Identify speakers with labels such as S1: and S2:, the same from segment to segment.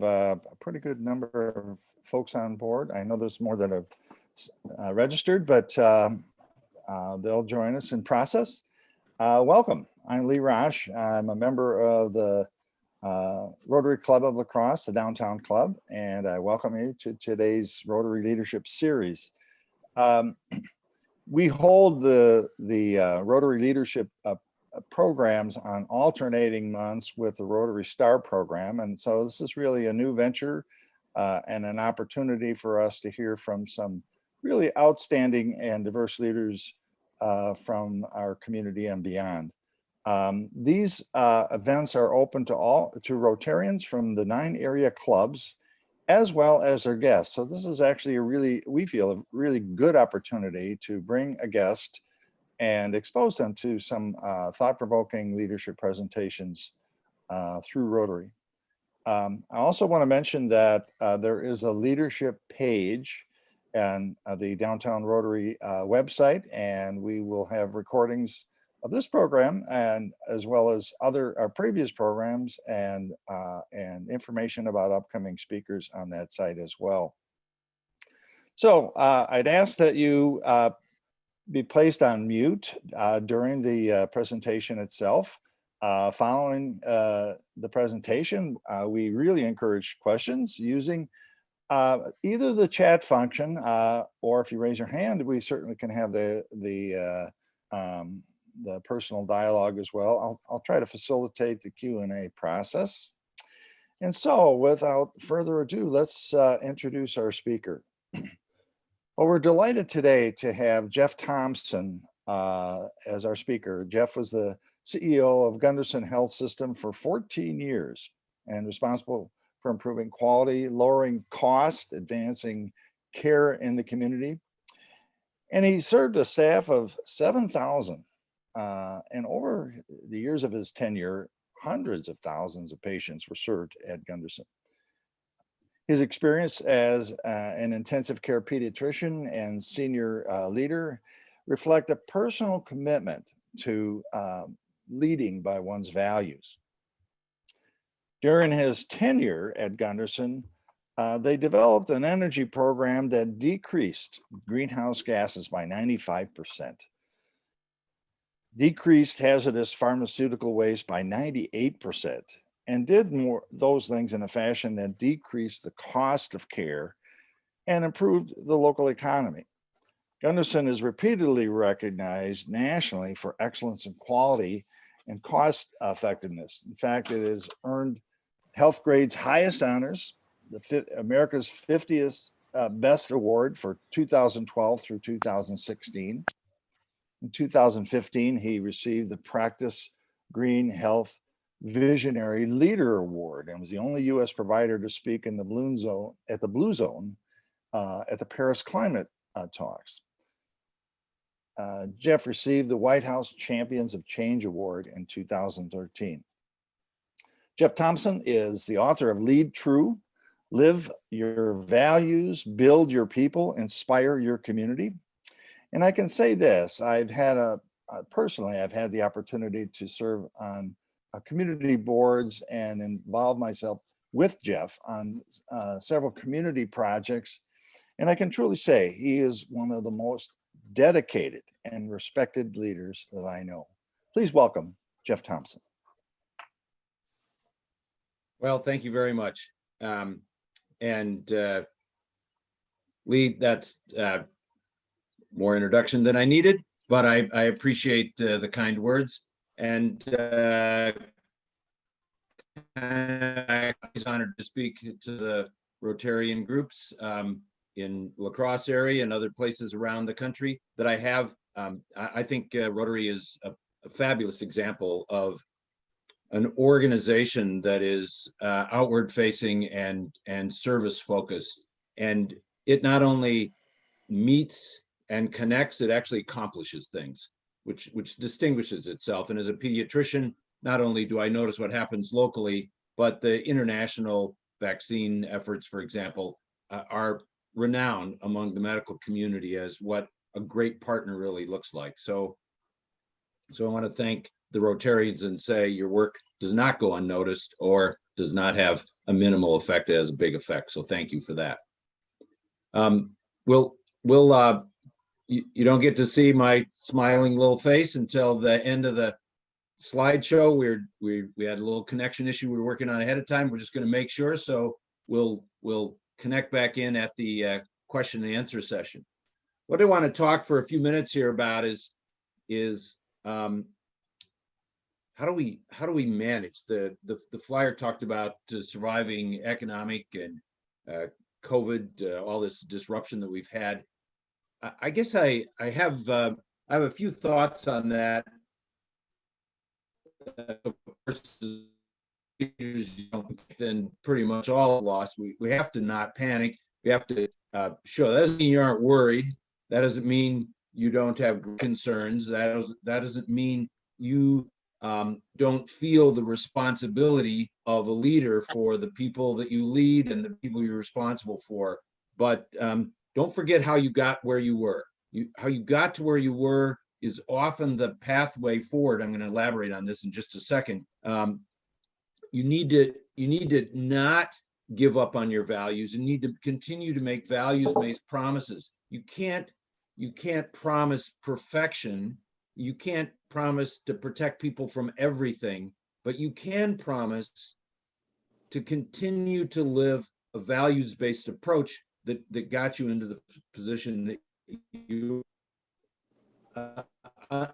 S1: a pretty good number of folks on board. I know there's more that have registered, but they'll join us in process. Welcome. I'm Lee Rosh. I'm a member of the Rotary Club of La Crosse, the Downtown Club, and I welcome you to today's Rotary Leadership Series. We hold the Rotary Leadership programs on alternating months with the Rotary Star program. And so this is really a new venture and an opportunity for us to hear from some really outstanding and diverse leaders from our community and beyond. These events are open to Rotarians from the 9 area clubs, as well as their guests. So this is actually we feel a really good opportunity to bring a guest and expose them to some thought-provoking leadership presentations through Rotary. I also want to mention that there is a leadership page on the Downtown Rotary website, and we will have recordings of this program and as well as our previous programs and information about upcoming speakers on that site as well. So I'd ask that you be placed on mute during the presentation itself. Following the presentation, we really encourage questions using either the chat function or if you raise your hand, we certainly can have the personal dialogue as well. I'll try to facilitate the Q&A process. And so without further ado, let's introduce our speaker. Well, we're delighted today to have Jeff Thompson as our speaker. Jeff was the CEO of Gunderson Health System for 14 years and responsible for improving quality, lowering cost, advancing care in the community. And he served a staff of 7,000. And over the years of his tenure, hundreds of thousands of patients were served at Gunderson. His experience as an intensive care pediatrician and senior leader reflect a personal commitment to leading by one's values. During his tenure at Gunderson, they developed an energy program that decreased greenhouse gases by 95%, decreased hazardous pharmaceutical waste by 98%, and did those things in a fashion that decreased the cost of care and improved the local economy. Gunderson is repeatedly recognized nationally for excellence in quality and cost effectiveness. In fact, it has earned HealthGrade's highest honors, America's 50th Best Award for 2012 through 2016. In 2015, he received the Practice Green Health Visionary Leader Award and was the only U.S. provider to speak in the Blue Zone at the Paris Climate Talks. Jeff received the White House Champions of Change Award in 2013. Jeff Thompson is the author of Lead True, Live Your Values, Build Your People, Inspire Your Community. And I can say this, personally, I've had the opportunity to serve on community boards and involve myself with Jeff on several community projects. And I can truly say he is one of the most dedicated and respected leaders that I know. Please welcome Jeff Thompson.
S2: Well, thank you very much. Lee, that's more introduction than I needed, but I appreciate the kind words. And I'm honored to speak to the Rotarian groups in La Crosse area and other places around the country that I have. I think Rotary is a fabulous example of an organization that is outward facing and service focused. And it not only meets and connects, it actually accomplishes things, which distinguishes itself. And as a pediatrician, not only do I notice what happens locally, but the international vaccine efforts, for example, are renowned among the medical community as what a great partner really looks like. So I want to thank the Rotarians and say your work does not go unnoticed or does not have a minimal effect, it has a big effect. So thank you for that. We'll you don't get to see my smiling little face until the end of the slideshow. We had a little connection issue we were working on ahead of time. We're just going to make sure. So we'll connect back in at the question and answer session. What I want to talk for a few minutes here about is how do we manage the flyer talked about surviving economic and COVID, all this disruption that we've had. I guess I have a few thoughts on that. Of course, then pretty much all lost. We have to not panic. We have to show. That doesn't mean you aren't worried. That doesn't mean you don't have concerns. That doesn't mean you don't feel the responsibility of a leader for the people that you lead and the people you're responsible for. But don't forget how you got where you were. How you got to where you were is often the pathway forward. I'm going to elaborate on this in just a second. You need to not give up on your values. You need to continue to make values-based promises. You can't promise perfection. You can't promise to protect people from everything, but you can promise to continue to live a values-based approach that got you into the position that you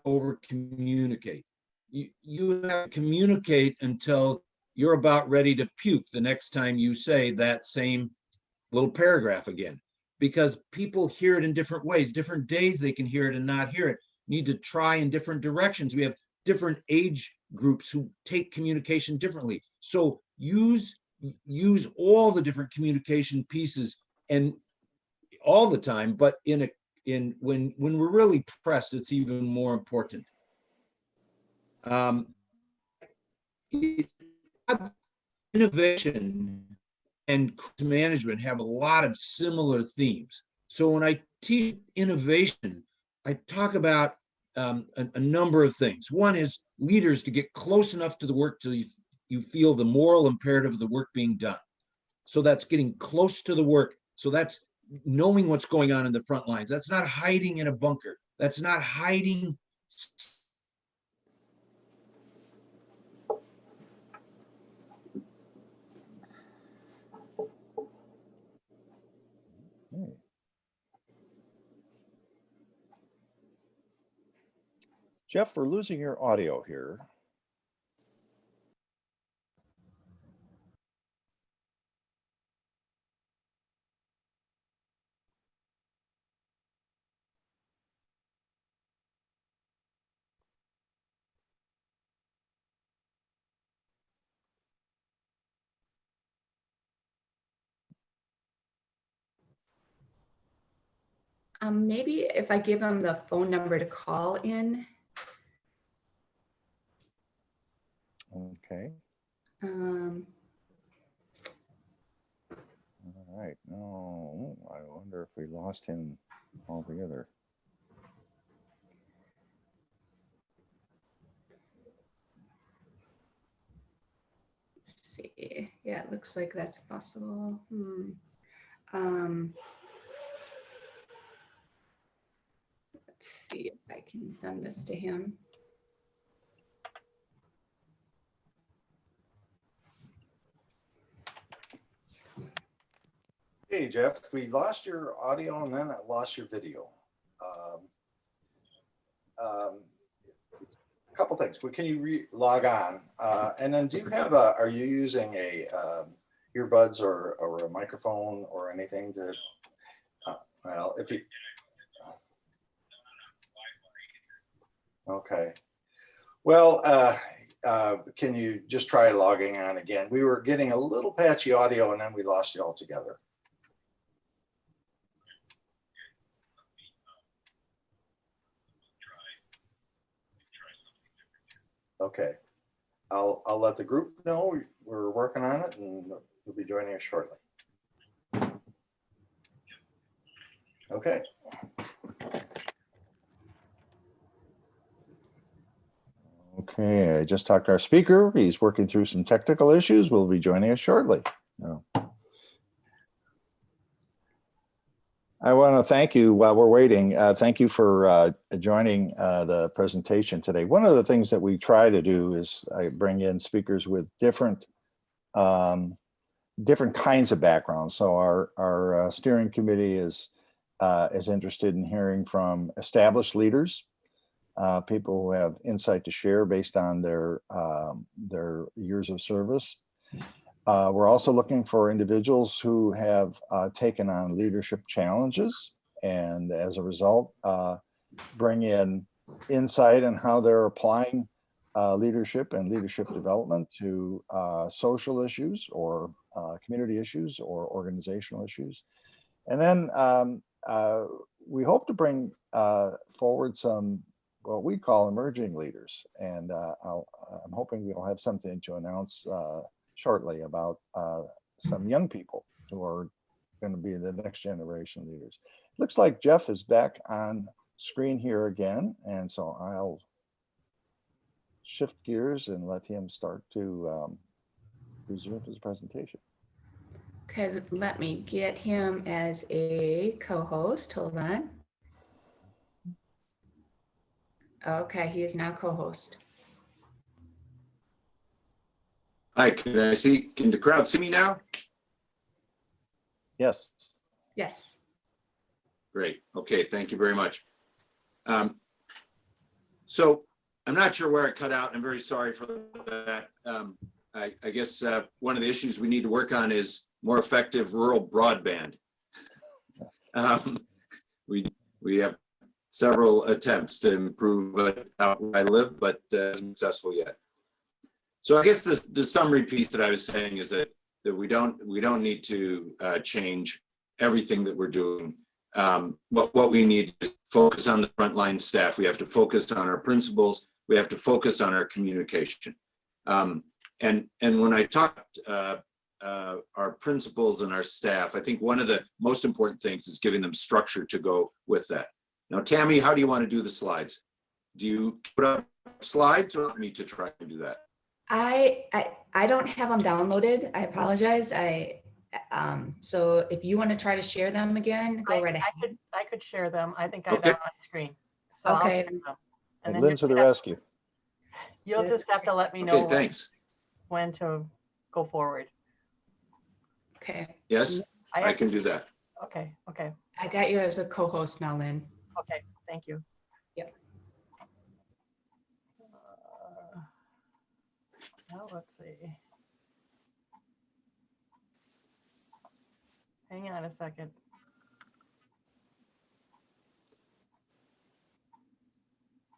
S2: over communicate. You have to communicate until you're about ready to puke the next time you say that same little paragraph again, because people hear it in different ways. Different days they can hear it and not hear it. You need to try in different directions. We have different age groups who take communication differently. So use all the different communication pieces and all the time, but when we're really pressed, it's even more important. Innovation and management have a lot of similar themes. So when I teach innovation, I talk about a number of things. One is leaders to get close enough to the work till you feel the moral imperative of the work being done. So that's getting close to the work. So that's knowing what's going on in the front lines. That's not hiding in a bunker. That's not hiding.
S1: Jeff, we're losing your audio here.
S3: Maybe if I give them the phone number to call in.
S1: Okay.
S3: Um,
S1: All right. No, I wonder if we lost him altogether.
S3: let's see. Yeah, it looks like that's possible. Let's see if I can send this to him.
S1: Hey, Jeff, we lost your audio and then I lost your video. A couple things. But can you log on? And then do you have are you using a earbuds or a microphone or anything to, well, if you, okay. Well, can you just try logging on again? We were getting a little patchy audio and then we lost you altogether. Okay, I'll let the group know we're working on it and you'll be joining us shortly. Okay. Okay, I just talked to our speaker. He's working through some technical issues. We'll be joining us shortly. No. I want to thank you while we're waiting. Thank you for joining the presentation today. One of the things that we try to do is bring in speakers with different kinds of backgrounds. So our steering committee is interested in hearing from established leaders, people who have insight to share based on their years of service. We're also looking for individuals who have taken on leadership challenges and as a result bring in insight on how they're applying leadership and leadership development to social issues or community issues or organizational issues. And then we hope to bring forward some what we call emerging leaders. And I'm hoping we'll have something to announce shortly about some young people who are going to be the next generation leaders. Looks like Jeff is back on screen here again. And so I'll shift gears and let him start to resume his presentation.
S3: Okay, let me get him as a co-host. Hold on. Okay, he is now co-host.
S4: Hi, can the crowd see me now?
S1: Yes.
S3: Yes.
S4: Great, okay, thank you very much. So I'm not sure where I cut out. I'm very sorry for that. I guess one of the issues we need to work on is more effective rural broadband. We have several attempts to improve out where I live, but successful yet. So I guess the summary piece that I was saying is that we don't need to change everything that we're doing. What we need is focus on the frontline staff. We have to focus on our principals. We have to focus on our communication. And when I talked our principals and our staff, I think one of the most important things is giving them structure to go with that. Now, Tammy, how do you want to do the slides? Do you put up slides or want me to try and do that?
S3: I don't have them downloaded. I apologize. So if you want to try to share them again, go right ahead.
S5: I could share them. I think I have
S4: Okay.
S5: them on screen. So I'll
S3: Okay.
S5: share them.
S1: And
S5: then
S1: Lynn to the rescue.
S5: you'll just have to let me know
S4: Okay, thanks.
S5: when to go forward.
S3: Okay,
S4: Yes, I can do that.
S5: Okay, okay,
S3: I got you as a co-host now, Lynn.
S5: okay, thank you.
S3: Yep.
S5: Now let's see. Hang on a second.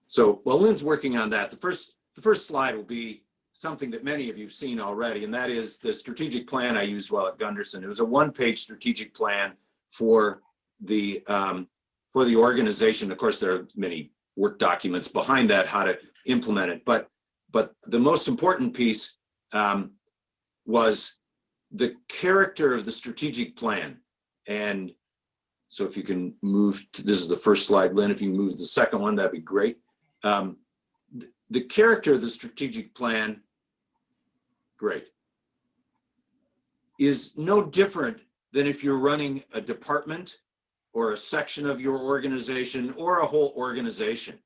S4: So while Lynn's working on that, the first slide will be something that many of you have seen already, and that is the strategic plan I used while at Gunderson. It was a one-page strategic plan for the organization. Of course, there are many work documents behind that, how to implement it. But the most important piece was the character of the strategic plan. And so if you can move to, this is the first slide, Lynn, if you move to the second one, that'd be great. The character of the strategic plan, great, is no different than if you're running a department or a section of your organization or a whole organization.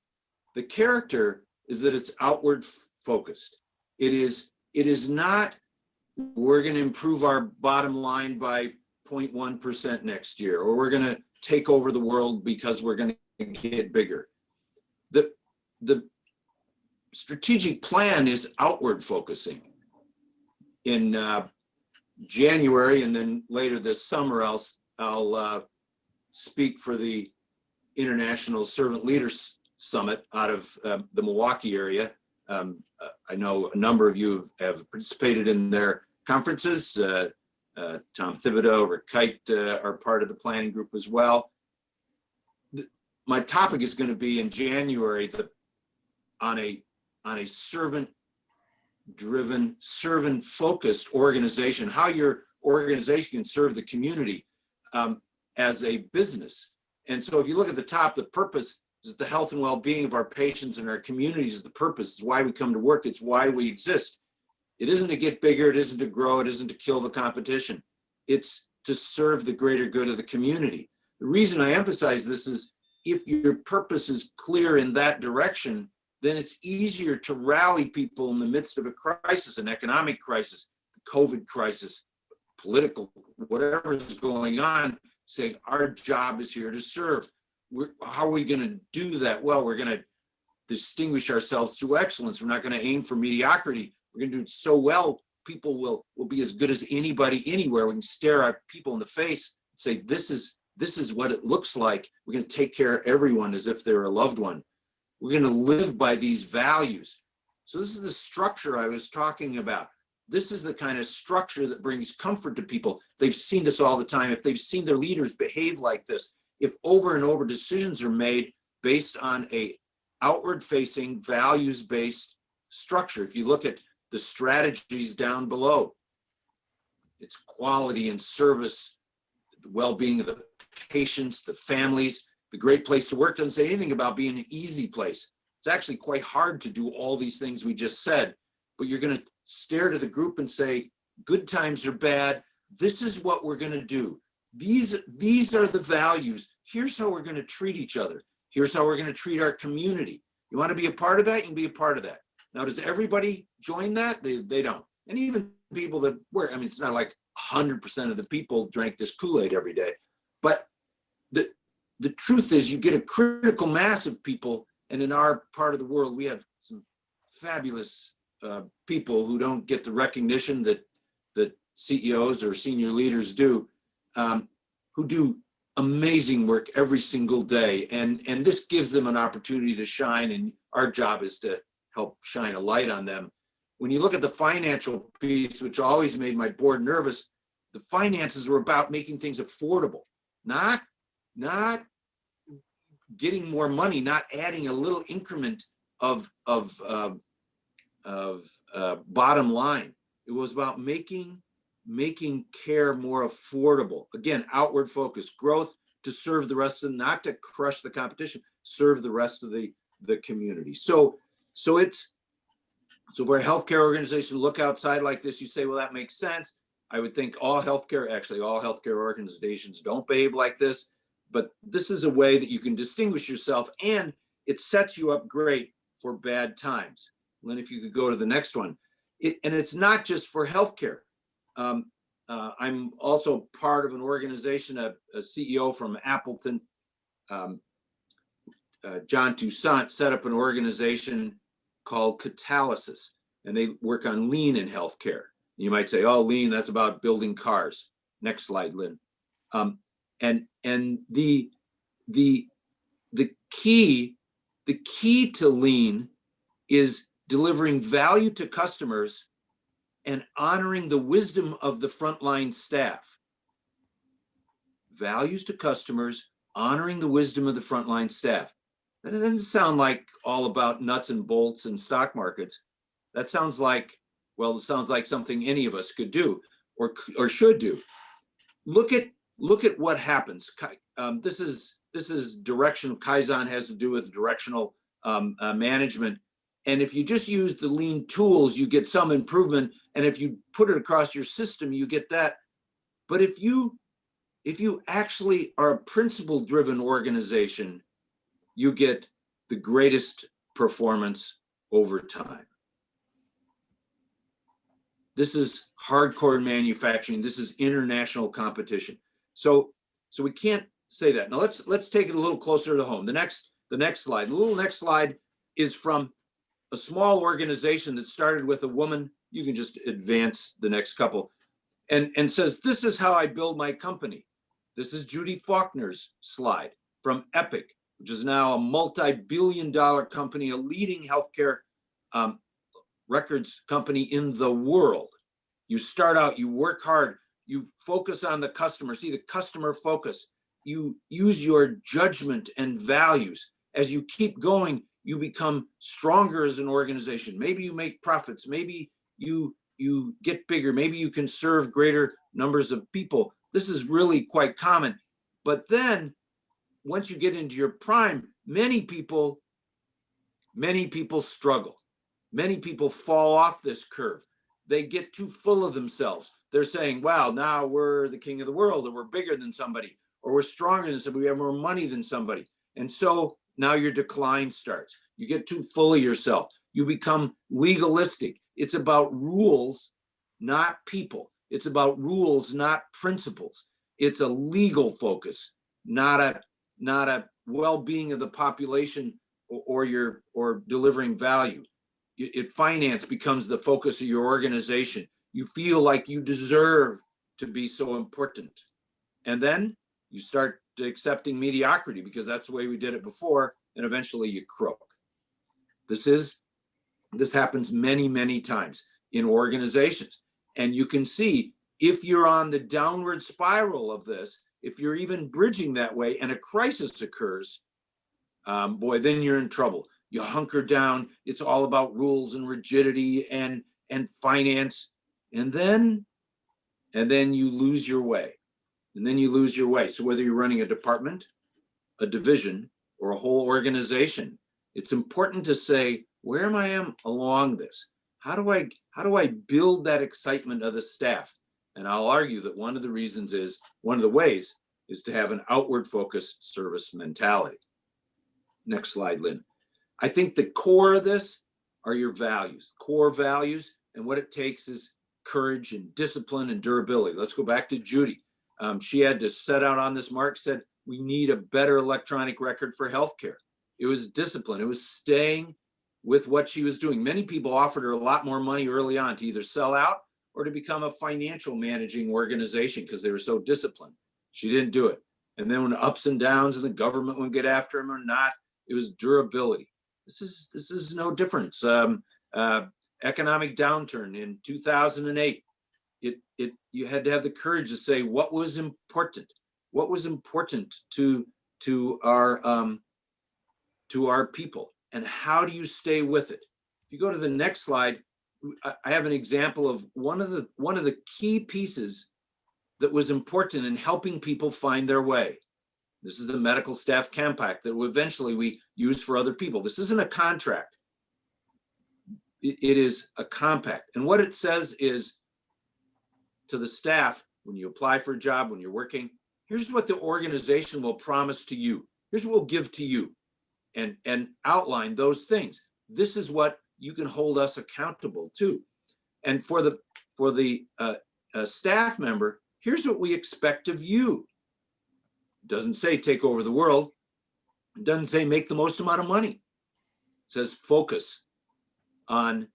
S4: The character is that it's outward focused. It is not, we're going to improve our bottom line by 0.1% next year, or we're going to take over the world because we're going to get bigger. The strategic plan is outward focusing. In January and then later this summer, I'll speak for the International Servant Leaders Summit out of the Milwaukee area. I know a number of you have participated in their conferences. Tom Thibodeau, Rick Kite are part of the planning group as well. My topic is going to be in January on a servant-driven, servant-focused organization, how your organization can serve the community as a business. And so if you look at the top, the purpose is the health and well-being of our patients and our communities is the purpose. It's why we come to work. It's why we exist. It isn't to get bigger. It isn't to grow. It isn't to kill the competition. It's to serve the greater good of the community. The reason I emphasize this is if your purpose is clear in that direction, then it's easier to rally people in the midst of a crisis, an economic crisis, the COVID crisis, political, whatever is going on, saying our job is here to serve. How are we going to do that? Well, we're going to distinguish ourselves through excellence. We're not going to aim for mediocrity. We're going to do it so well, people will be as good as anybody anywhere. We can stare at people in the face and say, this is what it looks like. We're going to take care of everyone as if they're a loved one. We're going to live by these values. So this is the structure I was talking about. This is the kind of structure that brings comfort to people. They've seen this all the time. If they've seen their leaders behave like this, if over and over decisions are made based on a outward-facing, values-based structure. If you look at the strategies down below, it's quality and service, the well-being of the patients, the families. The great place to work doesn't say anything about being an easy place. It's actually quite hard to do all these things we just said, but you're going to stare to the group and say, good times are bad. This is what we're going to do. These are the values. Here's how we're going to treat each other. Here's how we're going to treat our community. You want to be a part of that? You can be a part of that. Now, does everybody join that? They don't. And even people that work, I mean, it's not like 100% of the people drank this Kool-Aid every day. But the truth is you get a critical mass of people. And in our part of the world, we have some fabulous people who don't get the recognition that CEOs or senior leaders do, who do amazing work every single day. And this gives them an opportunity to shine. And our job is to help shine a light on them. When you look at the financial piece, which always made my board nervous, the finances were about making things affordable, not getting more money, not adding a little increment of bottom line. It was about making care more affordable. Again, outward focus, growth to serve the rest of, not to crush the competition, serve the rest of the community. So for a healthcare organization look outside like this, you say, well, that makes sense. I would think all healthcare organizations don't behave like this, but this is a way that you can distinguish yourself, and it sets you up great for bad times. Lynn, if you could go to the next one. And it's not just for healthcare. I'm also part of an organization, a CEO from Appleton, John Toussaint, set up an organization called Catalysis, and they work on lean in healthcare. You might say, oh, lean, that's about building cars. Next slide, Lynn. And the key to lean is delivering value to customers and honoring the wisdom of the frontline staff. Values to customers, honoring the wisdom of the frontline staff. That doesn't sound like all about nuts and bolts and stock markets. That sounds like, well, it sounds like something any of us could do or should do. Look at what happens. This is directional. Kaizen has to do with directional management. And if you just use the lean tools, you get some improvement. And if you put it across your system, you get that. But if you actually are a principle-driven organization, you get the greatest performance over time. This is hardcore manufacturing. This is international competition. So we can't say that. Now let's take it a little closer to home. The next slide. The little next slide is from a small organization that started with a woman. You can just advance the next couple, and says, this is how I build my company. This is Judy Faulkner's slide from Epic, which is now a multi-billion-dollar company, a leading healthcare records company in the world. You start out, you work hard, you focus on the customer, see the customer focus. You use your judgment and values. As you keep going, you become stronger as an organization. Maybe you make profits. Maybe you get bigger. Maybe you can serve greater numbers of people. This is really quite common. But then once you get into your prime, many people struggle. Many people fall off this curve. they get too full of themselves. They're saying, wow, now we're the king of the world, or we're bigger than somebody, or we're stronger than somebody, we have more money than somebody. And so now your decline starts. You get too full of yourself. You become legalistic. It's about rules, not people. It's about rules, not principles. It's a legal focus, not a well-being of the population or delivering value. Finance becomes the focus of your organization. You feel like you deserve to be so important. And then you start accepting mediocrity because that's the way we did it before, and eventually you croak. This happens many, many times in organizations. And you can see if you're on the downward spiral of this, if you're even bridging that way and a crisis occurs, boy, then you're in trouble. You hunker down. It's all about rules and rigidity and finance. And then you lose your way. And then you lose your way. So whether you're running a department, a division, or a whole organization, it's important to say, where am I along this? How do I build that excitement of the staff? And I'll argue that one of the ways is to have an outward focused service mentality. Next slide, Lynn. I think the core of this are your values, core values, and what it takes is courage and discipline and durability. Let's go back to Judy. She had to set out on this mark, said, we need a better electronic record for healthcare. It was discipline. It was staying with what she was doing. Many people offered her a lot more money early on to either sell out or to become a financial managing organization because they were so disciplined. She didn't do it. And then when ups and downs and the government would get after him or not, it was durability. This is no difference. Economic downturn in 2008. You had to have the courage to say what was important. What was important to our people, and how do you stay with it? If you go to the next slide, I have an example of one of the key pieces that was important in helping people find their way. This is the medical staff compact that eventually we use for other people. This isn't a contract. It is a compact. And what it says is to the staff, when you apply for a job, when you're working, here's what the organization will promise to you. Here's what we'll give to you, and outline those things. This is what you can hold us accountable to. And for the staff member, here's what we expect of you. It doesn't say take over the world. It doesn't say make the most amount of money. It says focus on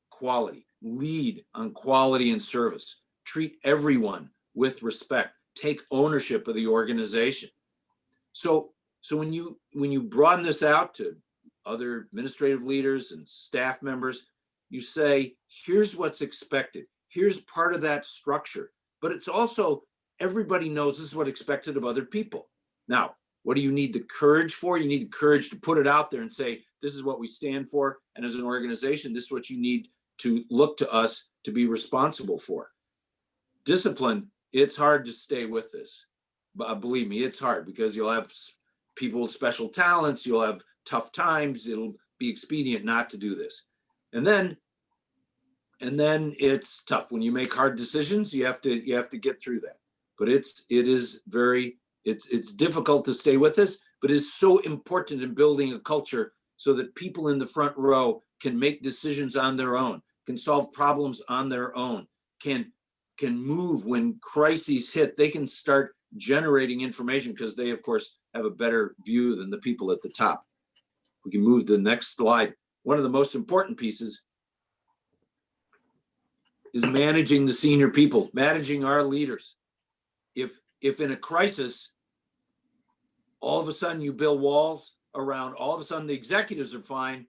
S4: quality, lead on quality and service, treat everyone with respect, take ownership of the organization. So when you broaden this out to other administrative leaders and staff members, you say, here's what's expected. Here's part of that structure. But it's also, everybody knows this is what's expected of other people. Now, what do you need the courage for? You need the courage to put it out there and say, this is what we stand for. And as an organization, this is what you need to look to us to be responsible for. Discipline, it's hard to stay with this. But believe me, it's hard because you'll have people with special talents, you'll have tough times, it'll be expedient not to do this. And then it's tough. When you make hard decisions, you have to get through that. But it's difficult to stay with this, but it's so important in building a culture so that people in the front row can make decisions on their own, can solve problems on their own, can move when crises hit. They can start generating information because they, of course, have a better view than the people at the top. We can move to the next slide. One of the most important pieces is managing the senior people, managing our leaders. If in a crisis, all of a sudden you build walls around, all of a sudden the executives are fine,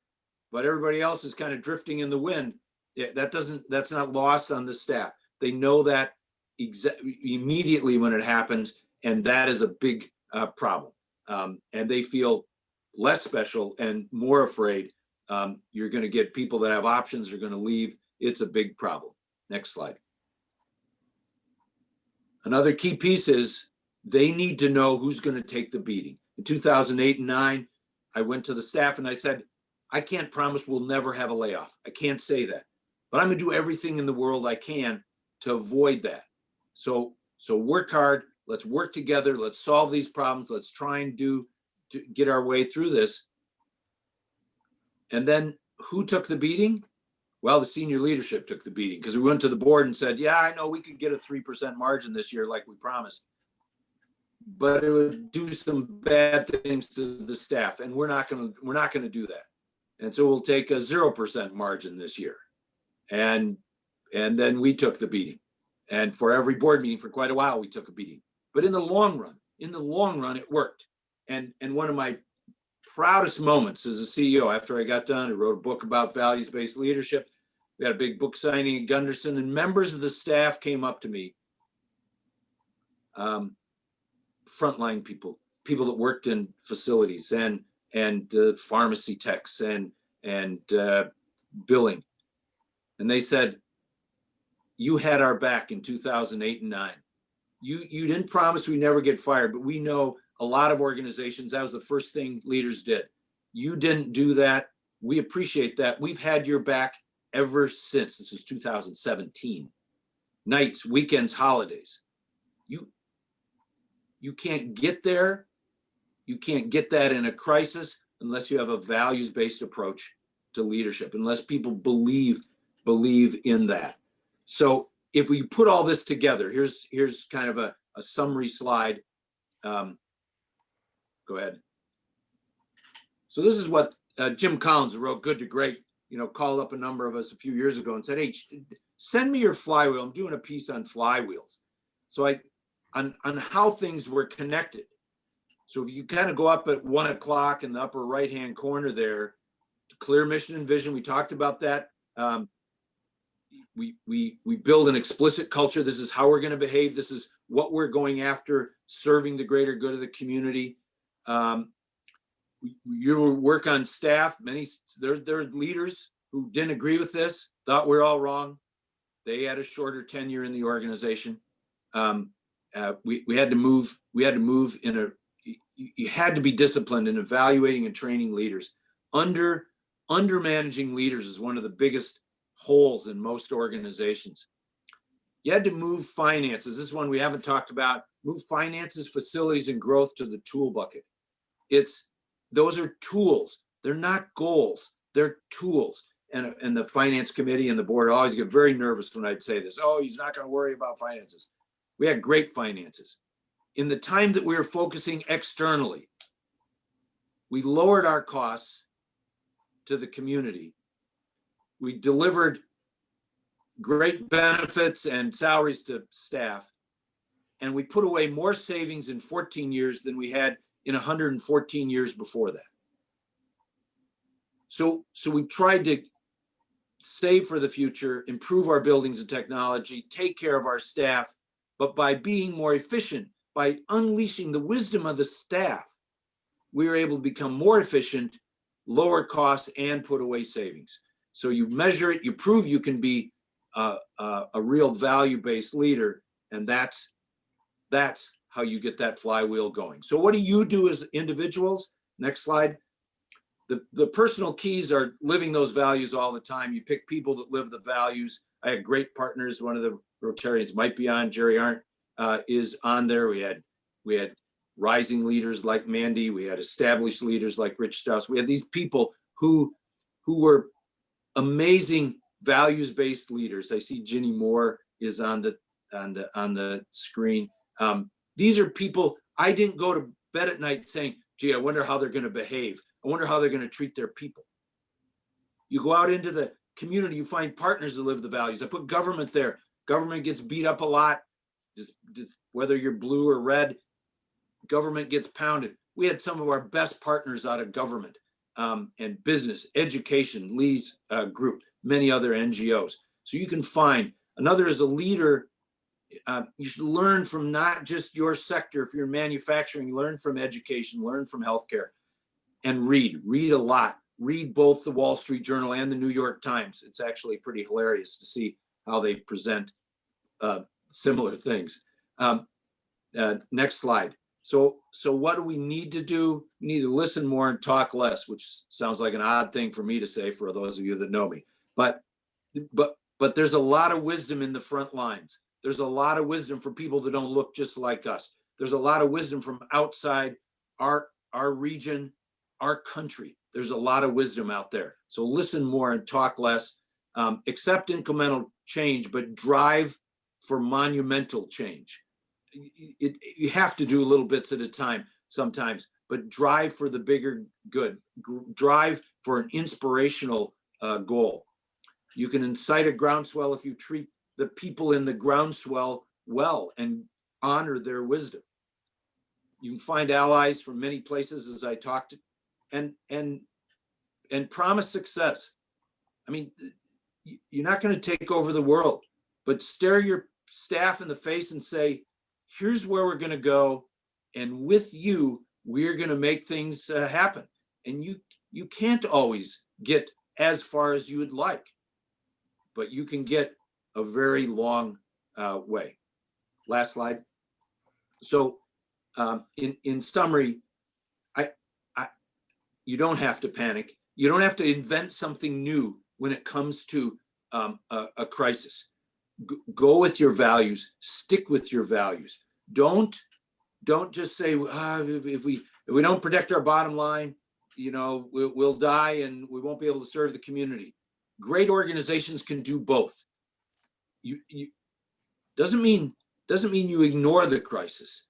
S4: but everybody else is kind of drifting in the wind, that's not lost on the staff. They know that immediately when it happens, and that is a big problem. And they feel less special and more afraid. You're going to get people that have options are going to leave. It's a big problem. Next slide. Another key piece is they need to know who's going to take the beating. In 2008 and 2009, I went to the staff and I said, I can't promise we'll never have a layoff. I can't say that, but I'm gonna do everything in the world I can to avoid that. So work hard. Let's work together. Let's solve these problems. Let's try and to get our way through this. And then who took the beating? Well, the senior leadership took the beating because we went to the board and said, yeah, I know we could get a 3% margin this year like we promised, but it would do some bad things to the staff, and we're not going to do that. And so we'll take a 0% margin this year. And then we took the beating. And for every board meeting for quite a while, we took a beating. But in the long run, it worked. And one of my proudest moments as a CEO, after I got done, I wrote a book about values-based leadership. We had a big book signing in Gunderson, and members of the staff came up to me, frontline people that worked in facilities and pharmacy techs and billing. And they said, you had our back in 2008 and 2009. You didn't promise we never get fired, but we know a lot of organizations, that was the first thing leaders did. You didn't do that. We appreciate that. We've had your back ever since. This is 2017. Nights, weekends, holidays. You can't get there. You can't get that in a crisis unless you have a values-based approach to leadership, unless people believe in that. So if we put all this together, here's kind of a summary slide. Go ahead. So this is what Jim Collins, who wrote Good to Great, called up a number of us a few years ago and said, hey, send me your flywheel. I'm doing a piece on flywheels. So on how things were connected. So if you kind of go up at 1 o'clock in the upper right-hand corner there, clear mission and vision, we talked about that. We build an explicit culture. This is how we're going to behave. This is what we're going after, serving the greater good of the community. You work on staff. There are leaders who didn't agree with this, thought we're all wrong. They had a shorter tenure in the organization. We had to move. You had to be disciplined in evaluating and training leaders. Under managing leaders is one of the biggest holes in most organizations. You had to move finances. This is one we haven't talked about. Move finances, facilities, and growth to the tool bucket. Those are tools. They're not goals. They're tools. And the finance committee and the board always get very nervous when I'd say this. Oh, he's not going to worry about finances. We had great finances. In the time that we were focusing externally, we lowered our costs to the community. We delivered great benefits and salaries to staff, and we put away more savings in 14 years than we had in 114 years before that. So we tried to save for the future, improve our buildings and technology, take care of our staff, but by being more efficient, by unleashing the wisdom of the staff, we were able to become more efficient, lower costs, and put away savings. So you measure it, you prove you can be a real value-based leader, and that's how you get that flywheel going. So what do you do as individuals? Next slide. The personal keys are living those values all the time. You pick people that live the values. I had great partners. One of the Rotarians might be on, Jerry Arndt is on there. We had rising leaders like Mandy. We had established leaders like Rich Strauss. We had these people who were amazing values-based leaders. I see Ginny Moore is on the screen. These are people, I didn't go to bed at night saying, gee, I wonder how they're going to behave. I wonder how they're going to treat their people. You go out into the community, you find partners that live the values. I put government there. Government gets beat up a lot. Just whether you're blue or red, government gets pounded. We had some of our best partners out of government and business, education, Lee's group, many other NGOs. So you can find another as a leader. You should learn from not just your sector. If you're manufacturing, learn from education, learn from healthcare, and read a lot. Read both the Wall Street Journal and the New York Times. It's actually pretty hilarious to see how they present similar things. Next slide. So what do we need to do? We need to listen more and talk less, which sounds like an odd thing for me to say for those of you that know me. But there's a lot of wisdom in the front lines. There's a lot of wisdom for people that don't look just like us. There's a lot of wisdom from outside our region, our country. There's a lot of wisdom out there. So listen more and talk less. Accept incremental change, but drive for monumental change. You have to do little bits at a time sometimes, but drive for the bigger good. Drive for an inspirational goal. You can incite a groundswell if you treat the people in the groundswell well and honor their wisdom. You can find allies from many places, as I talked, and promise success. I mean, you're not going to take over the world, but stare your staff in the face and say, here's where we're going to go, and with you, we're going to make things happen. And you can't always get as far as you would like, but you can get a very long way. Last slide. So in summary, you don't have to panic. You don't have to invent something new when it comes to a crisis. Go with your values. Stick with your values. Don't just say if we don't protect our bottom line, we'll die and we won't be able to serve the community. Great organizations can do both. You doesn't mean you ignore the crisis,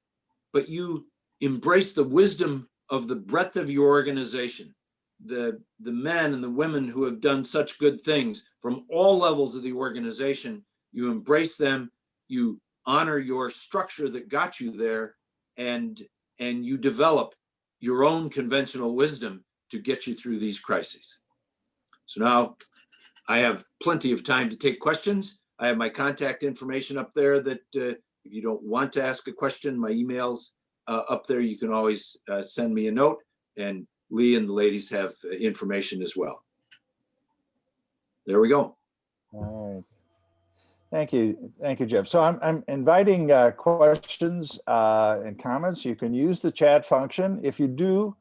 S4: but you embrace the wisdom of the breadth of your organization, the men and the women who have done such good things from all levels of the organization. You embrace them, you honor your structure that got you there, and you develop your own conventional wisdom to get you through these crises. So now I have plenty of time to take questions. I have my contact information up there that if you don't want to ask a question, my email's up there. You can always send me a note, and Lee and the ladies have information as well. There we go.
S1: All right. Thank you, Jeff. So I'm inviting questions and comments. You can use the chat function. If you do,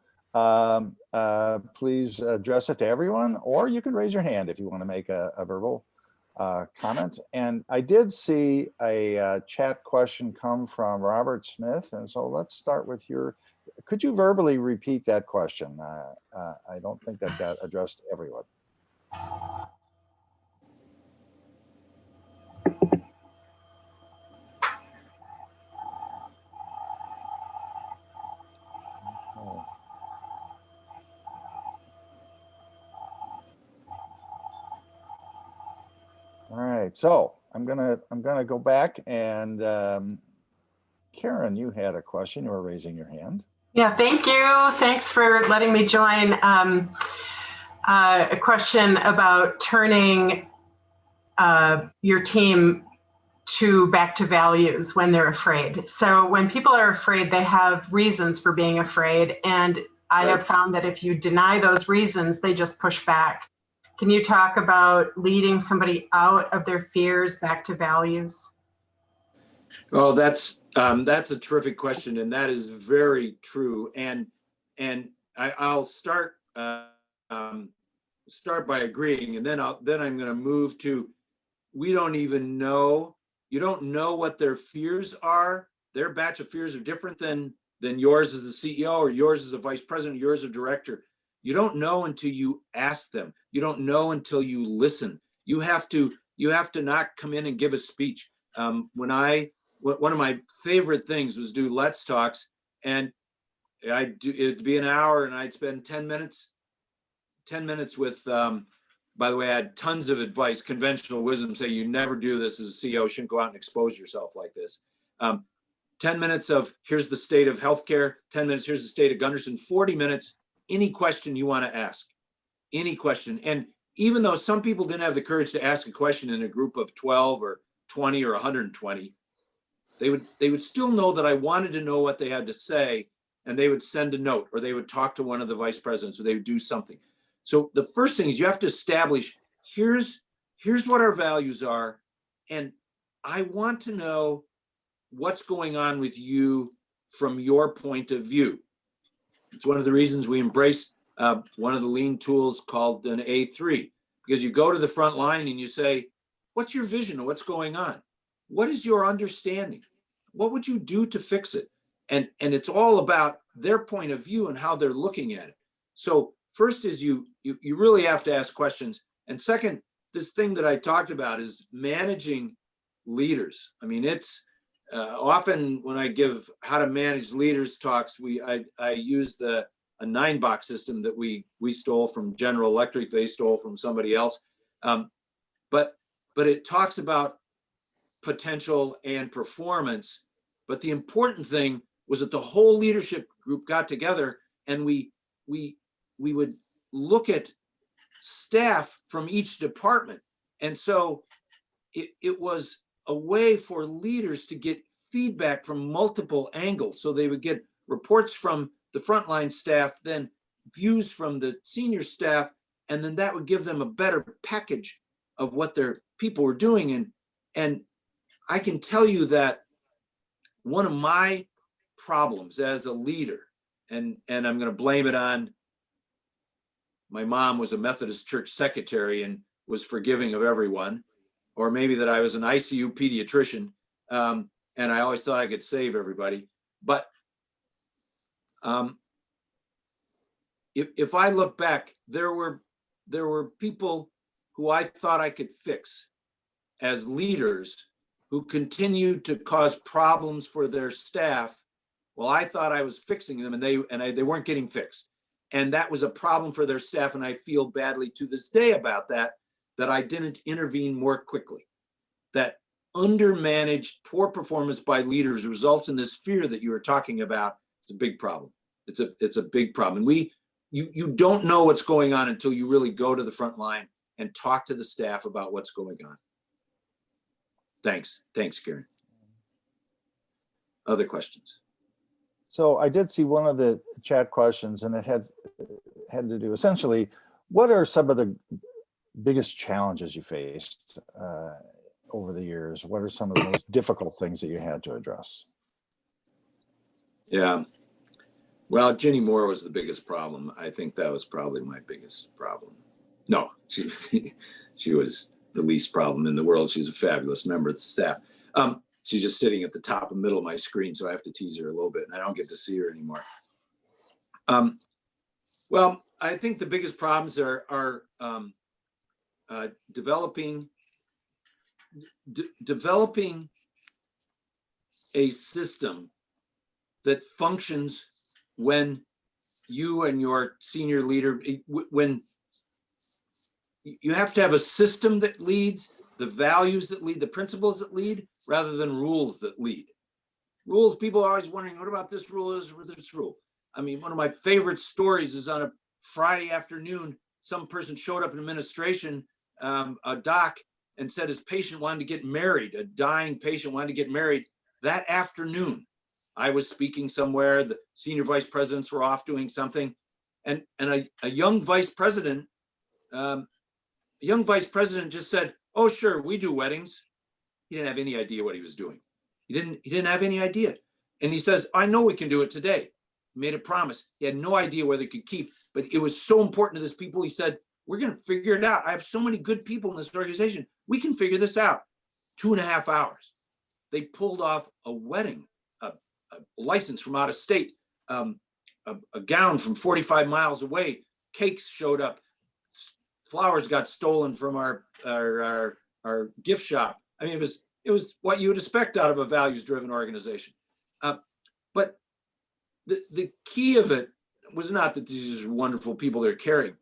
S1: please address it to everyone, or you can raise your hand if you want to make a verbal comment. And I did see a chat question come from Robert Smith, and so let's start with could you verbally repeat that question? I don't think that got addressed to everyone. All right, so I'm gonna go back, and Karen, you had a question. You were raising your hand.
S6: Yeah, thank you. Thanks for letting me join. A question about turning your team back to values when they're afraid. So when people are afraid, they have reasons for being afraid, and I have found that if you deny those reasons, they just push back. Can you talk about leading somebody out of their fears back to values?
S4: Well, that's a terrific question, and that is very true. And I'll start by agreeing, and then I'm going to move to, we don't even know. You don't know what their fears are. Their batch of fears are different than yours as the CEO, or yours as a vice president, or yours as a director. You don't know until you ask them. You don't know until you listen. You have to not come in and give a speech. One of my favorite things was do Let's Talks, and it'd be an hour, and I'd spend 10 minutes with, by the way, I had tons of advice, conventional wisdom, say you never do this as a CEO, shouldn't go out and expose yourself like this. 10 minutes of here's the state of healthcare, 10 minutes, here's the state of Gunderson, 40 minutes, any question you want to ask, any question. And even though some people didn't have the courage to ask a question in a group of 12 or 20 or 120, they would still know that I wanted to know what they had to say, and they would send a note, or they would talk to one of the vice presidents, or they would do something. So the first thing is you have to establish, here's what our values are, and I want to know what's going on with you from your point of view. It's one of the reasons we embrace one of the lean tools called an A3, because you go to the front line and you say, what's your vision of what's going on? What is your understanding? What would you do to fix it? And it's all about their point of view and how they're looking at it. So first is you really have to ask questions. And second, this thing that I talked about is managing leaders. I mean, it's often when I give how to manage leaders talks, I use a 9-box system that we stole from General Electric. They stole from somebody else. But it talks about potential and performance. But the important thing was that the whole leadership group got together and we would look at staff from each department. And so it was a way for leaders to get feedback from multiple angles. So they would get reports from the frontline staff, then views from the senior staff, and then that would give them a better package of what their people were doing. And I can tell you that one of my problems as a leader, and I'm going to blame it on my mom was a Methodist church secretary and was forgiving of everyone, or maybe that I was an ICU pediatrician and I always thought I could save everybody. But if I look back, there were people who I thought I could fix as leaders who continued to cause problems for their staff. Well, I thought I was fixing them and they weren't getting fixed. And that was a problem for their staff. And I feel badly to this day about that I didn't intervene more quickly. That undermanaged, poor performance by leaders results in this fear that you were talking about. It's a big problem. It's a big problem. And you don't know what's going on until you really go to the front line and talk to the staff about what's going on. Thanks, Karen. Other questions?
S1: So I did see one of the chat questions, and it had to do essentially, what are some of the biggest challenges you faced over the years? What are some of the most difficult things that you had to address?
S4: Yeah, well, Jenny Moore was the biggest problem. I think that was probably my biggest problem. No, she was the least problem in the world. She's a fabulous member of the staff. She's just sitting at the top and middle of my screen, so I have to tease her a little bit, and I don't get to see her anymore. Well, I think the biggest problems are developing a system that functions when you and your senior leader, when you have to have a system that leads, the values that lead, the principles that lead, rather than rules that lead. Rules, people are always wondering, what about this rule or this rule? I mean, one of my favorite stories is on a Friday afternoon, some person showed up in administration, a doc, and said his patient wanted to get married, a dying patient wanted to get married that afternoon. I was speaking somewhere, the senior vice presidents were off doing something, and a young vice president just said, oh, sure, we do weddings. He didn't have any idea what he was doing. He didn't have any idea. And he says, I know we can do it today. He made a promise. He had no idea whether he could keep, but it was so important to this people. He said, we're going to figure it out. I have so many good people in this organization. We can figure this out. 2.5 hours. They pulled off a wedding, a license from out of state, a gown from 45 miles away. Cakes showed up. Flowers got stolen from our gift shop. I mean, it was what you would expect out of a values-driven organization. But the key of it was not that these are wonderful people they're caring,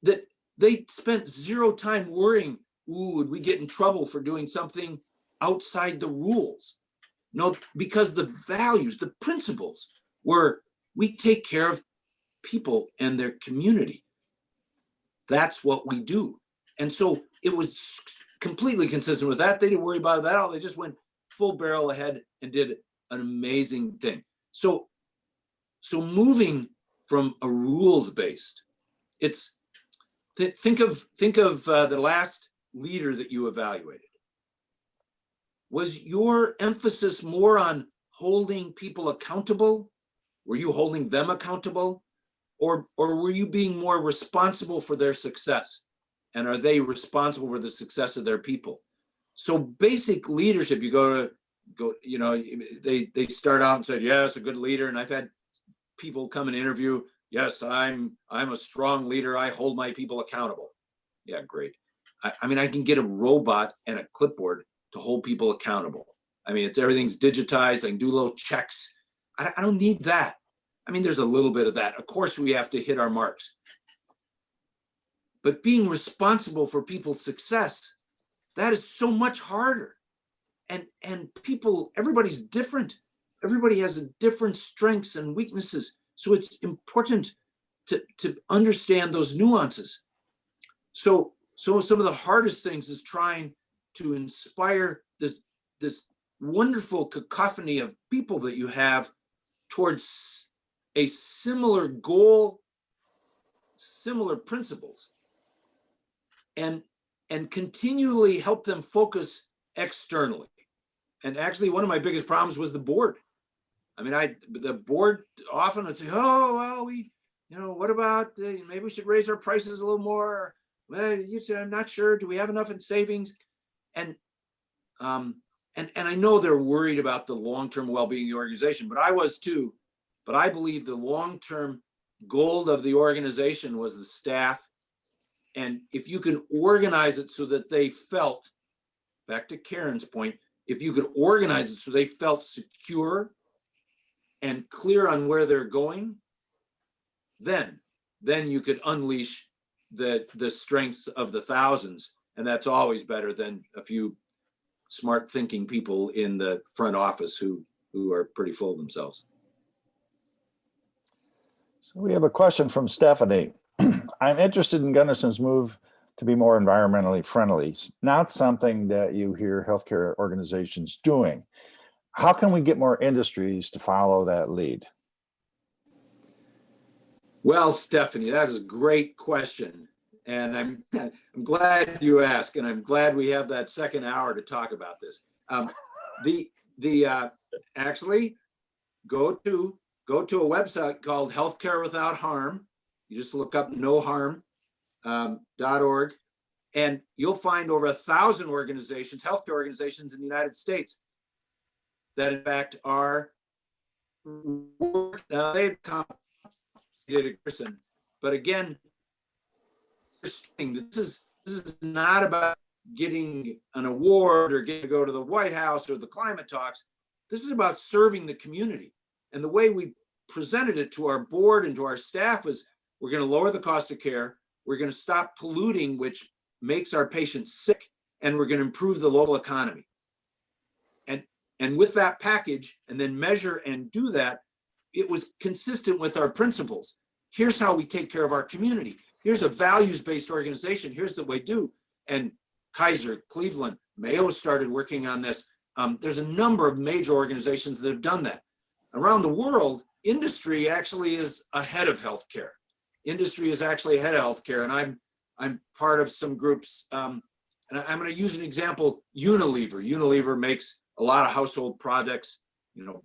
S4: that they spent zero time worrying, ooh, would we get in trouble for doing something outside the rules? No, because the values, the principles were, we take care of people and their community. That's what we do. And so it was completely consistent with that. They didn't worry about it at all. They just went full barrel ahead and did an amazing thing. So moving from a rules-based, it's think of the last leader that you evaluated. Was your emphasis more on holding people accountable? Were you holding them accountable? Or were you being more responsible for their success? And are they responsible for the success of their people? So basic leadership, you go, you know, they start out and say, yes, a good leader. And I've had people come and interview, yes, I'm a strong leader. I hold my people accountable. Yeah, great. I mean, I can get a robot and a clipboard to hold people accountable. I mean, everything's digitized. I can do little checks. I don't need that. I mean, there's a little bit of that. Of course, we have to hit our marks. But being responsible for people's success, that is so much harder. And people, everybody's different. Everybody has a different strengths and weaknesses. So it's important to understand those nuances. So some of the hardest things is trying to inspire this wonderful cacophony of people that you have towards a similar goal, similar principles, and continually help them focus externally. And actually, one of my biggest problems was the board. I mean, the board often would say, oh, well, what about, maybe we should raise our prices a little more. Well, I'm not sure. Do we have enough in savings? And I know they're worried about the long-term well-being of the organization, but I was too. But I believe the long-term goal of the organization was the staff. And if you can organize it so that they felt, back to Karen's point, if you could organize it so they felt secure and clear on where they're going, then you could unleash the strengths of the thousands. And that's always better than a few smart thinking people in the front office who are pretty full of themselves.
S1: So we have a question from Stephanie. I'm interested in Gunderson's move to be more environmentally friendly. It's not something that you hear healthcare organizations doing. How can we get more industries to follow that lead?
S4: Well, Stephanie, that is a great question. And I'm glad you asked, and I'm glad we have that second hour to talk about this. Actually, go to a website called Healthcare Without Harm. You just look up noharm.org, and you'll find over 1,000 organizations, healthcare organizations in the United States that in fact are, now they've complicated a person, but again, this is not about getting an award or getting to go to the White House or the climate talks. This is about serving the community. And the way we presented it to our board and to our staff was, we're going to lower the cost of care. We're going to stop polluting, which makes our patients sick, and we're going to improve the local economy. And with that package, and then measure and do that, it was consistent with our principles. Here's how we take care of our community. Here's a values-based organization. Here's the way to do. And Kaiser, Cleveland, Mayo started working on this. There's a number of major organizations that have done that. Around the world, industry actually is ahead of healthcare. Industry is actually ahead of healthcare, and I'm part of some groups. And I'm going to use an example. Unilever. Unilever makes a lot of household products,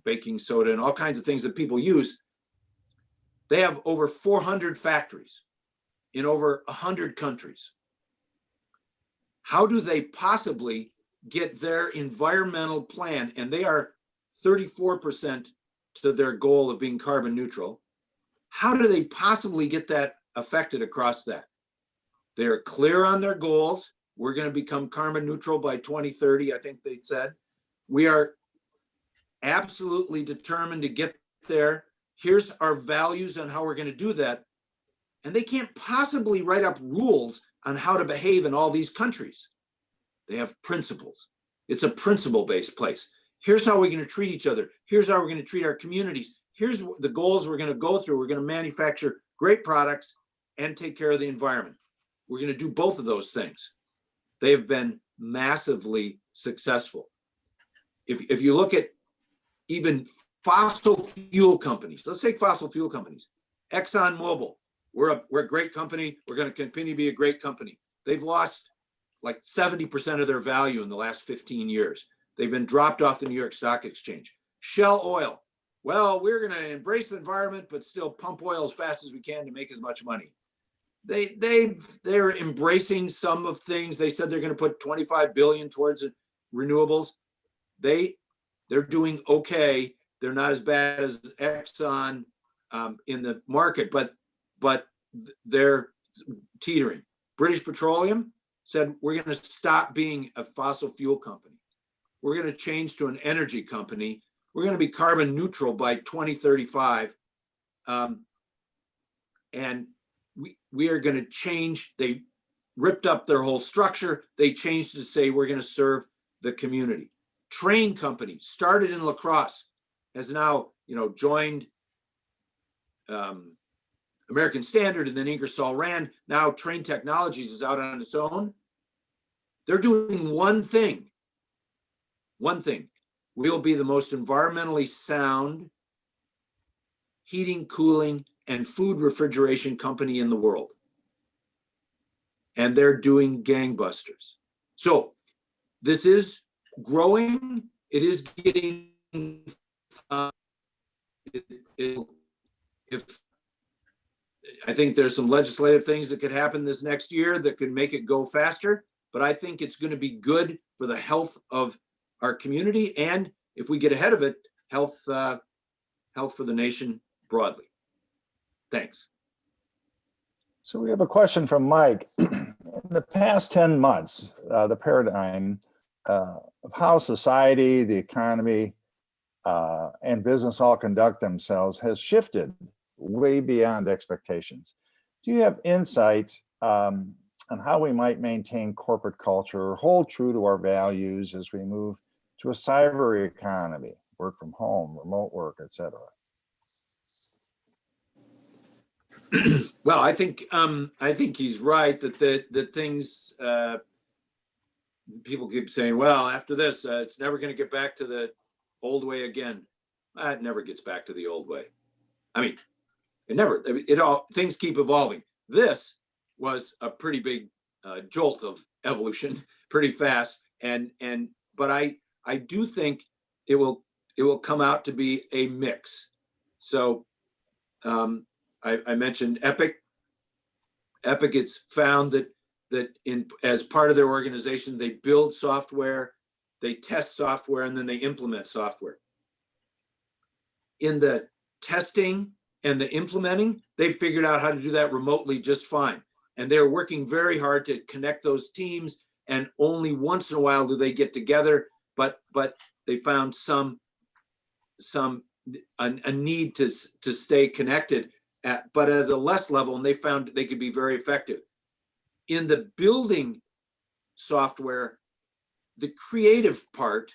S4: baking soda and all kinds of things that people use. They have over 400 factories in over 100 countries. How do they possibly get their environmental plan, and they are 34% to their goal of being carbon neutral? How do they possibly get that affected across that? They're clear on their goals. We're going to become carbon neutral by 2030, I think they said. We are absolutely determined to get there. Here's our values on how we're going to do that. And they can't possibly write up rules on how to behave in all these countries. They have principles. It's a principle-based place. Here's how we're going to treat each other. Here's how we're going to treat our communities. Here's the goals we're going to go through. We're going to manufacture great products and take care of the environment. We're going to do both of those things. They have been massively successful. If you look at even fossil fuel companies, let's take fossil fuel companies. ExxonMobil, we're a great company. We're going to continue to be a great company. They've lost like 70% of their value in the last 15 years. They've been dropped off the New York Stock Exchange. Shell Oil. Well, we're going to embrace the environment, but still pump oil as fast as we can to make as much money. They're embracing some of things. They said they're going to put 25 billion towards renewables. They're doing okay. They're not as bad as Exxon in the market, but they're teetering. British Petroleum said, we're going to stop being a fossil fuel company. We're going to change to an energy company. We're going to be carbon neutral by 2035. And we are going to change. They ripped up their whole structure. They changed to say, we're going to serve the community. Train company started in La Crosse, has now, joined American Standard and then Ingersoll Rand. Now Train Technologies is out on its own. They're doing one thing. We will be the most environmentally sound heating, cooling, and food refrigeration company in the world. And they're doing gangbusters. So this is growing. It is getting, if I think there's some legislative things that could happen this next year that could make it go faster, but I think it's going to be good for the health of our community. And if we get ahead of it, health for the nation broadly. Thanks.
S1: So we have a question from Mike. In the past 10 months, the paradigm of how society, the economy, and business all conduct themselves has shifted way beyond expectations. Do you have insight on how we might maintain corporate culture or hold true to our values as we move to a cyber economy, work from home, remote work, et cetera?
S4: Well, I think he's right that things people keep saying, well, after this, it's never going to get back to the old way again. It never gets back to the old way. I mean, things keep evolving. This was a pretty big jolt of evolution, pretty fast, but I do think it will come out to be a mix. So. I mentioned Epic. Epic, it's found that as part of their organization, they build software, they test software, and then they implement software. In the testing and the implementing, they figured out how to do that remotely just fine. And they're working very hard to connect those teams. And only once in a while do they get together, but they found a need to stay connected. But at a less level, and they found they could be very effective. In the building software, the creative part,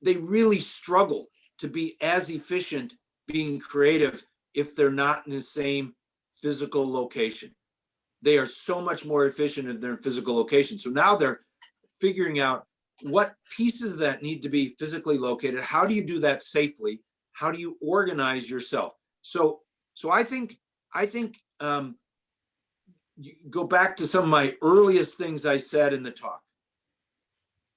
S4: they really struggle to be as efficient being creative if they're not in the same physical location. They are so much more efficient in their physical location. So now they're figuring out what pieces of that need to be physically located. How do you do that safely? How do you organize yourself? So I think you go back to some of my earliest things I said in the talk.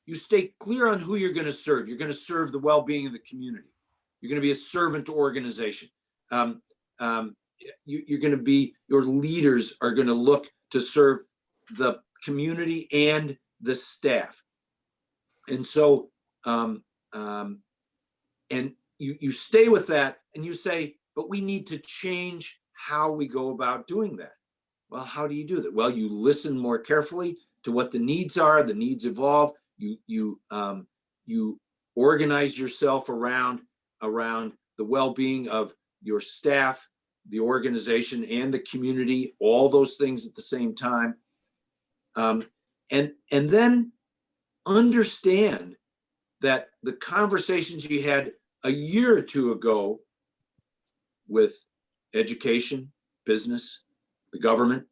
S4: You stay clear on who you're going to serve. You're going to serve the well-being of the community. You're going to be a servant to organization. You're going to be, your leaders are going to look to serve the community and the staff. And so, and you stay with that and you say, but we need to change how we go about doing that. Well, how do you do that? Well, you listen more carefully to what the needs are. The needs evolve. You organize yourself around the well-being of your staff, the organization, and the community. All those things at the same time, and then understand that the conversations you had a year or two ago with education, business, the government,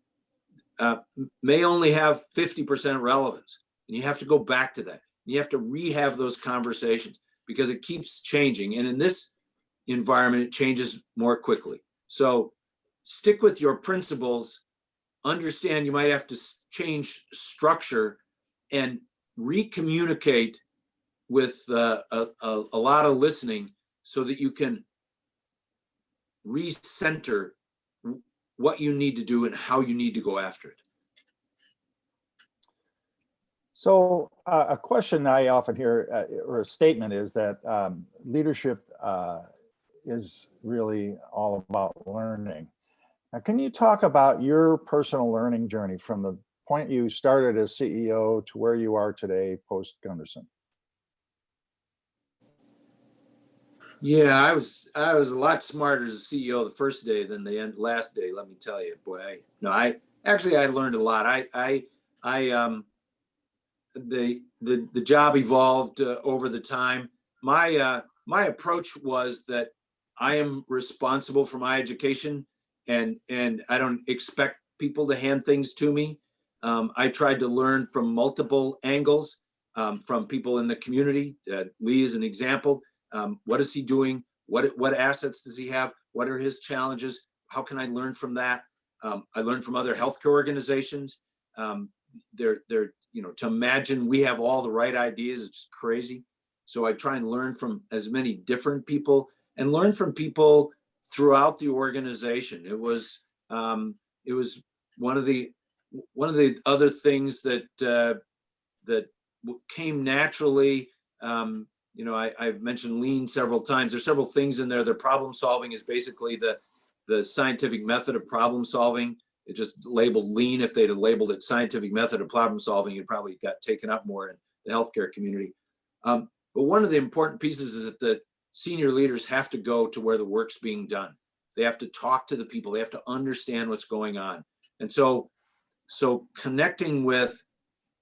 S4: may only have 50% relevance. And you have to go back to that. You have to rehave those conversations because it keeps changing. And in this environment, it changes more quickly. So stick with your principles, understand you might have to change structure and recommunicate with a lot of listening so that you can recenter what you need to do and how you need to go after it.
S1: So a question I often hear, or a statement, is that leadership is really all about learning. Now, can you talk about your personal learning journey from the point you started as CEO to where you are today post Gunderson?
S4: Yeah, I was a lot smarter as a CEO the first day than the last day. Let me tell you, boy. I learned a lot. The job evolved over the time. My approach was that I am responsible for my education, and I don't expect people to hand things to me. I tried to learn from multiple angles, from people in the community. Lee is an example. What is he doing? What assets does he have? What are his challenges? How can I learn from that? I learned from other healthcare organizations. To imagine we have all the right ideas is just crazy. So I try and learn from as many different people and learn from people throughout the organization. It was one of the other things that came naturally. I've mentioned lean several times. There's several things in there. The problem solving is basically the scientific method of problem solving. It just labeled lean. If they'd have labeled it scientific method of problem solving, it probably got taken up more in the healthcare community. But one of the important pieces is that the senior leaders have to go to where the work's being done. They have to talk to the people. They have to understand what's going on. And so connecting with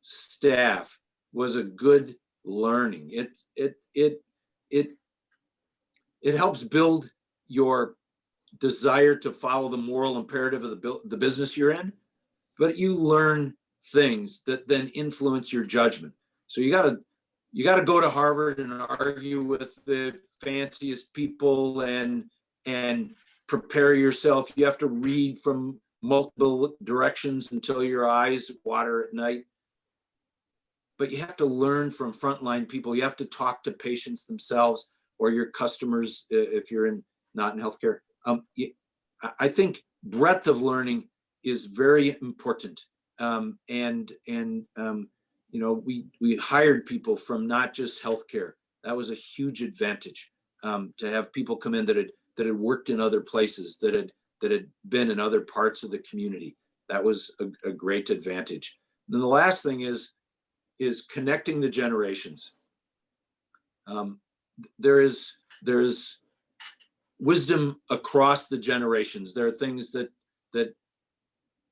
S4: staff was a good learning. It helps build your desire to follow the moral imperative of the business you're in, but you learn things that then influence your judgment. So you got to go to Harvard and argue with the fanciest people and prepare yourself. You have to read from multiple directions until your eyes water at night. But you have to learn from frontline people. You have to talk to patients themselves or your customers if you're not in healthcare. I think breadth of learning is very important. We hired people from not just healthcare. That was a huge advantage, to have people come in that had worked in other places, that had been in other parts of the community. That was a great advantage. And then the last thing is connecting the generations. There is wisdom across the generations. There are things that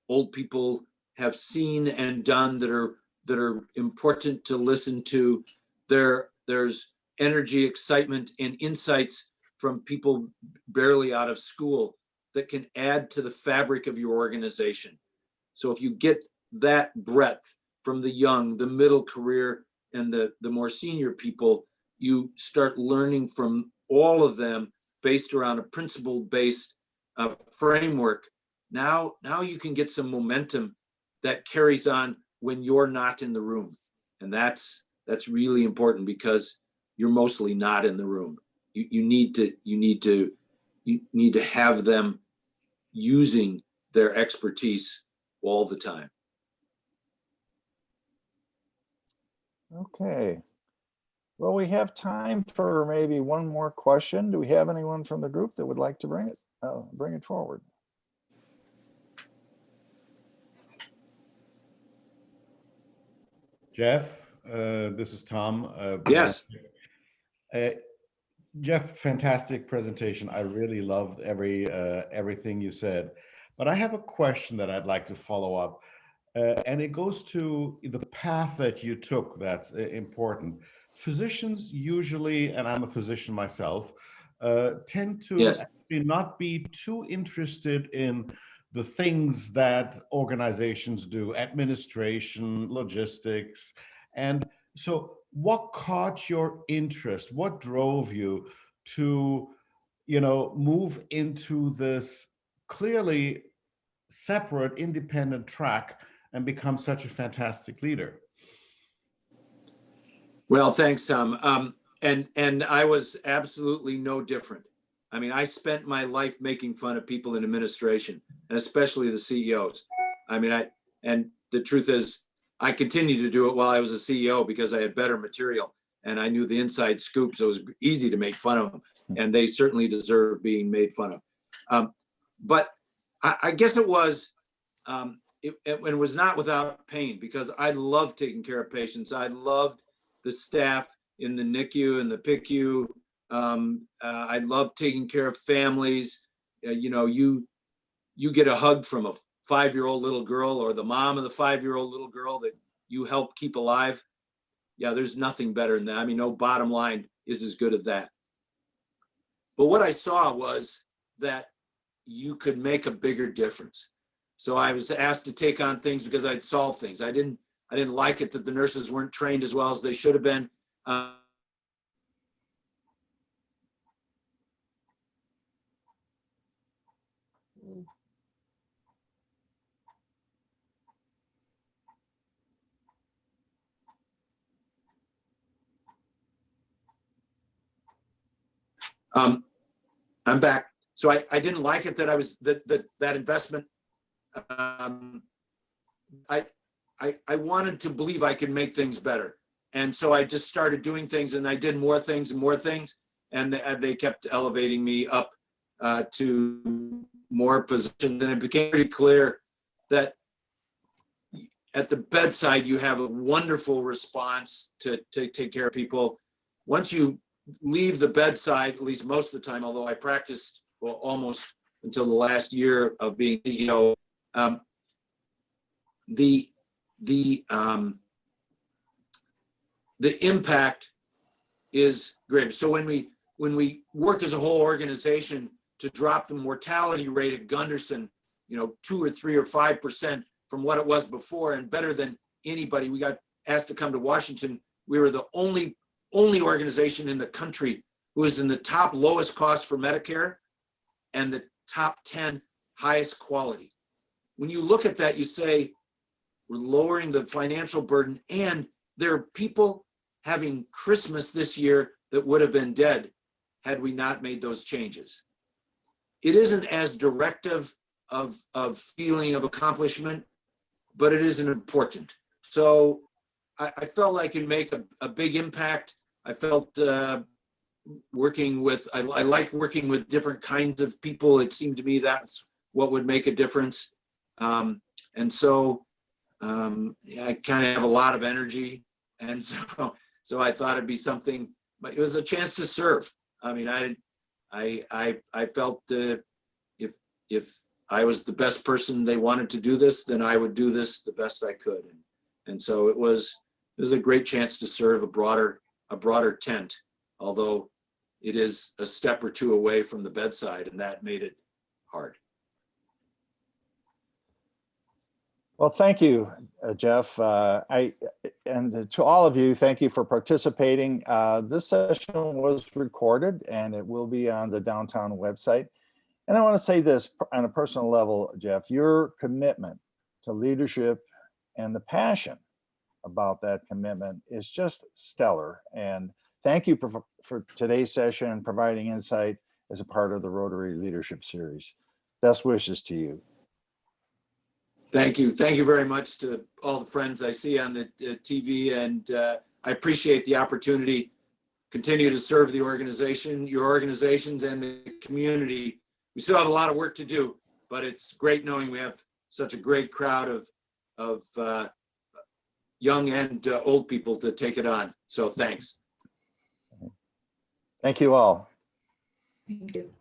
S4: old people have seen and done that are important to listen to. There's energy, excitement, and insights from people barely out of school that can add to the fabric of your organization. So if you get that breadth from the young, the middle career, and the more senior people, you start learning from all of them based around a principle-based framework. Now you can get some momentum that carries on when you're not in the room. And that's really important because you're mostly not in the room. You need to have them using their expertise all the time.
S1: Okay. Well, we have time for maybe one more question. Do we have anyone from the group that would like to bring it forward?
S7: Jeff, this is Tom.
S4: Yes.
S7: Jeff, fantastic presentation. I really loved everything you said. But I have a question that I'd like to follow up. And it goes to the path that you took that's important. Physicians usually, and I'm a physician myself, tend to
S4: Yes.
S7: actually not be too interested in the things that organizations do, administration, logistics. And so what caught your interest? What drove you to, move into this clearly separate, independent track and become such a fantastic leader?
S4: Well, thanks, Tom. And I was absolutely no different. I mean, I spent my life making fun of people in administration, and especially the CEOs. And the truth is, I continued to do it while I was a CEO because I had better material and I knew the inside scoop, so it was easy to make fun of them, and they certainly deserve being made fun of. But I guess it was, it was not without pain, because I loved taking care of patients. I loved the staff in the NICU and the PICU. I loved taking care of families. You get a hug from a 5-year-old little girl or the mom of the 5-year-old little girl that you help keep alive. Yeah, there's nothing better than that. I mean, no bottom line is as good as that. But what I saw was that you could make a bigger difference. So I was asked to take on things because I'd solve things. I didn't like it that the nurses weren't trained as well as they should have been. I'm back. So I didn't like it that I was that investment. I wanted to believe I could make things better. And so I just started doing things, and I did more things and more things. And they kept elevating me up to more positions. And it became pretty clear that at the bedside, you have a wonderful response to take care of people. Once you leave the bedside, at least most of the time, although I practiced almost until the last year of being CEO, the impact is greater. So when we work as a whole organization to drop the mortality rate at Gunderson, 2 or 3 or 5% from what it was before, and better than anybody. We got asked to come to Washington. We were the only organization in the country who was in the top lowest cost for Medicare and the top 10 highest quality. When you look at that, you say, we're lowering the financial burden, and there are people having Christmas this year that would have been dead had we not made those changes. It isn't as directive of feeling of accomplishment, but it isn't important. So I felt I could make a big impact. I felt I like working with different kinds of people. It seemed to me that's what would make a difference. And so I kind of have a lot of energy. And so I thought it'd be something, but it was a chance to serve. I mean, I felt if I was the best person they wanted to do this, then I would do this the best I could. And so it was a great chance to serve a broader tent, although it is a step or two away from the bedside, and that made it hard.
S1: Well, thank you, Jeff. And to all of you, thank you for participating. This session was recorded and it will be on the downtown website. And I want to say this on a personal level, Jeff, your commitment to leadership and the passion about that commitment is just stellar. And thank you for today's session and providing insight as a part of the Rotary Leadership Series. Best wishes to you.
S4: Thank you. Thank you very much to all the friends I see on the TV, and I appreciate the opportunity. Continue to serve the organization, your organizations, and the community. We still have a lot of work to do, but it's great knowing we have such a great crowd of young and old people to take it on. So thanks.
S1: Thank you all.
S3: Thank you.